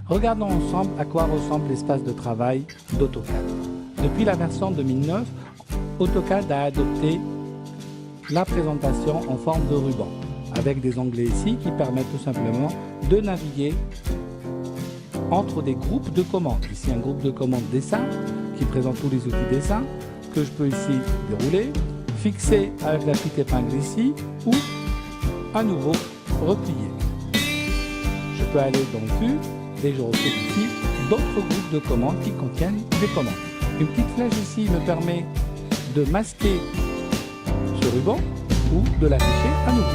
Regardons ensemble à quoi ressemble l'espace de travail d'AutoCAD. Depuis la version 2009, AutoCAD a adopté la présentation en forme de ruban, avec des onglets ici qui permettent tout simplement de naviguer entre des groupes de commandes. Ici un groupe de commandes dessin qui présente tous les outils dessin que je peux ici dérouler, fixer avec la petite épingle ici ou à nouveau replier. Je peux aller dans Vue et je retrouve ici d'autres groupes de commandes qui contiennent des commandes. Une petite flèche ici me permet de masquer ce ruban ou de l'afficher à nouveau.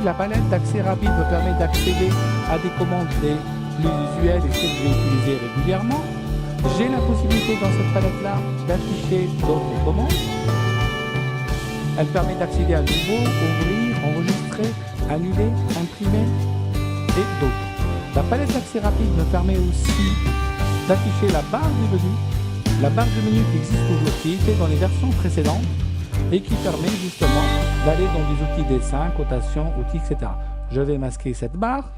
La palette d'accès rapide me permet d'accéder à des commandes les plus usuelles et celles que je vais utiliser régulièrement. J'ai la possibilité dans cette palette-là d'afficher d'autres commandes. Elle permet d'accéder à nouveau, ouvrir, enregistrer, annuler, imprimer et d'autres. La palette d'accès rapide me permet aussi d'afficher la barre du menu. La barre du menu qui existe toujours, qui était dans les versions précédentes et qui permet justement d'aller dans des outils dessin, cotation, outils, etc. Je vais masquer cette barre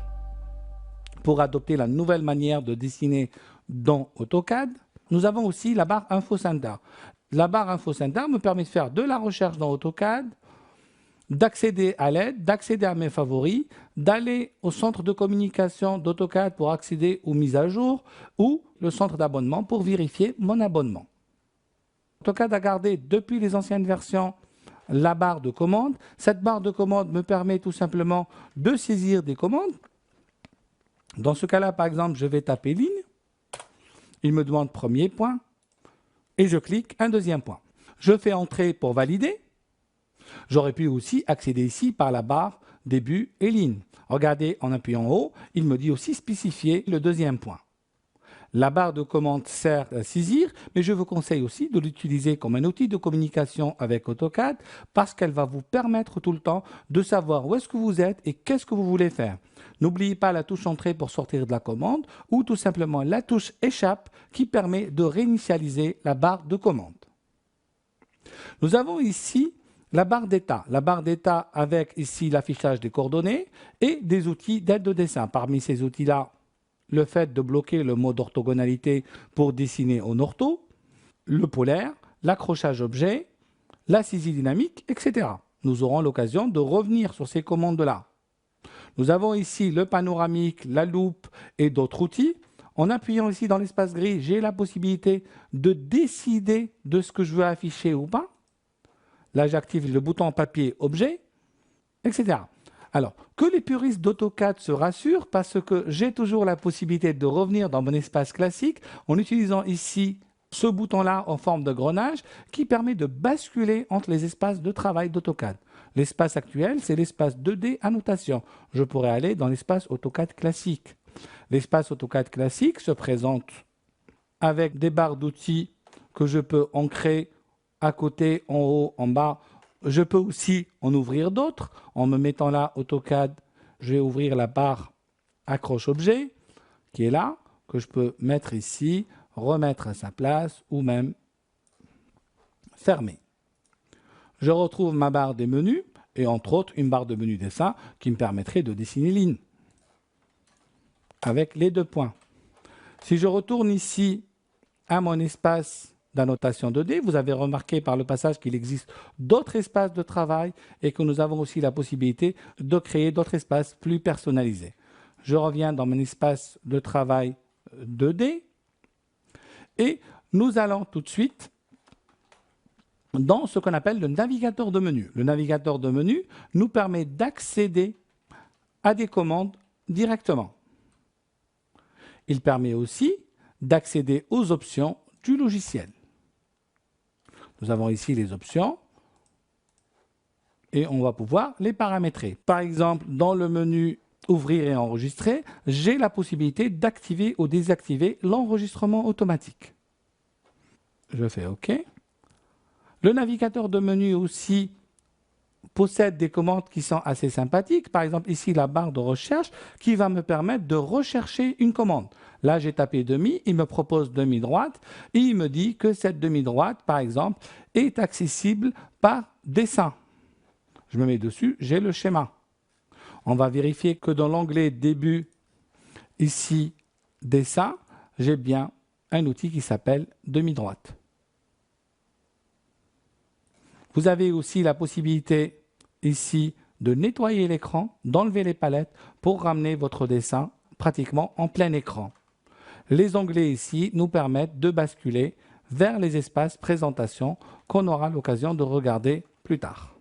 pour adopter la nouvelle manière de dessiner dans AutoCAD. Nous avons aussi la barre Info Center. La barre Info Center me permet de faire de la recherche dans AutoCAD, d'accéder à l'aide, d'accéder à mes favoris, d'aller au centre de communication d'AutoCAD pour accéder aux mises à jour ou le centre d'abonnement pour vérifier mon abonnement. AutoCAD a gardé depuis les anciennes versions la barre de commande. Cette barre de commande me permet tout simplement de saisir des commandes. Dans ce cas-là, par exemple, je vais taper ligne. Il me demande premier point et je clique un deuxième point. Je fais entrer pour valider. J'aurais pu aussi accéder ici par la barre début et ligne. Regardez, en appuyant en haut, il me dit aussi spécifier le deuxième point. La barre de commande sert à saisir, mais je vous conseille aussi de l'utiliser comme un outil de communication avec AutoCAD parce qu'elle va vous permettre tout le temps de savoir où est-ce que vous êtes et qu'est-ce que vous voulez faire. N'oubliez pas la touche entrée pour sortir de la commande ou tout simplement la touche échappe qui permet de réinitialiser la barre de commande. Nous avons ici la barre d'état. La barre d'état avec ici l'affichage des coordonnées et des outils d'aide de dessin. Parmi ces outils-là, le fait de bloquer le mode orthogonalité pour dessiner en ortho, le polaire, l'accrochage objet, la saisie dynamique, etc. Nous aurons l'occasion de revenir sur ces commandes-là. Nous avons ici le panoramique, la loupe et d'autres outils. En appuyant ici dans l'espace gris, j'ai la possibilité de décider de ce que je veux afficher ou pas. Là, j'active le bouton papier objet, etc. Alors, que les puristes d'AutoCAD se rassurent parce que j'ai toujours la possibilité de revenir dans mon espace classique en utilisant ici ce bouton-là en forme de grenage qui permet de basculer entre les espaces de travail d'AutoCAD. L'espace actuel, c'est l'espace 2D annotation. Je pourrais aller dans l'espace AutoCAD classique. L'espace AutoCAD classique se présente avec des barres d'outils que je peux ancrer à côté, en haut, en bas. Je peux aussi en ouvrir d'autres. En me mettant là, AutoCAD, je vais ouvrir la barre accroche-objet qui est là, que je peux mettre ici, remettre à sa place ou même fermer. Je retrouve ma barre des menus et entre autres une barre de menu dessin qui me permettrait de dessiner ligne avec les deux points. Si je retourne ici à mon espace d'annotation 2D, vous avez remarqué par le passage qu'il existe d'autres espaces de travail et que nous avons aussi la possibilité de créer d'autres espaces plus personnalisés. Je reviens dans mon espace de travail 2D et nous allons tout de suite dans ce qu'on appelle le navigateur de menu. Le navigateur de menu nous permet d'accéder à des commandes directement. Il permet aussi d'accéder aux options du logiciel. Nous avons ici les options et on va pouvoir les paramétrer. Par exemple, dans le menu Ouvrir et enregistrer, j'ai la possibilité d'activer ou désactiver l'enregistrement automatique. Je fais OK. Le navigateur de menu aussi possède des commandes qui sont assez sympathiques. Par exemple, ici, la barre de recherche qui va me permettre de rechercher une commande. Là, j'ai tapé demi, il me propose demi-droite et il me dit que cette demi-droite, par exemple, est accessible par dessin. Je me mets dessus, j'ai le schéma. On va vérifier que dans l'onglet Début, ici, Dessin, j'ai bien un outil qui s'appelle Demi-droite. Vous avez aussi la possibilité ici de nettoyer l'écran, d'enlever les palettes pour ramener votre dessin pratiquement en plein écran. Les onglets ici nous permettent de basculer vers les espaces présentation qu'on aura l'occasion de regarder plus tard.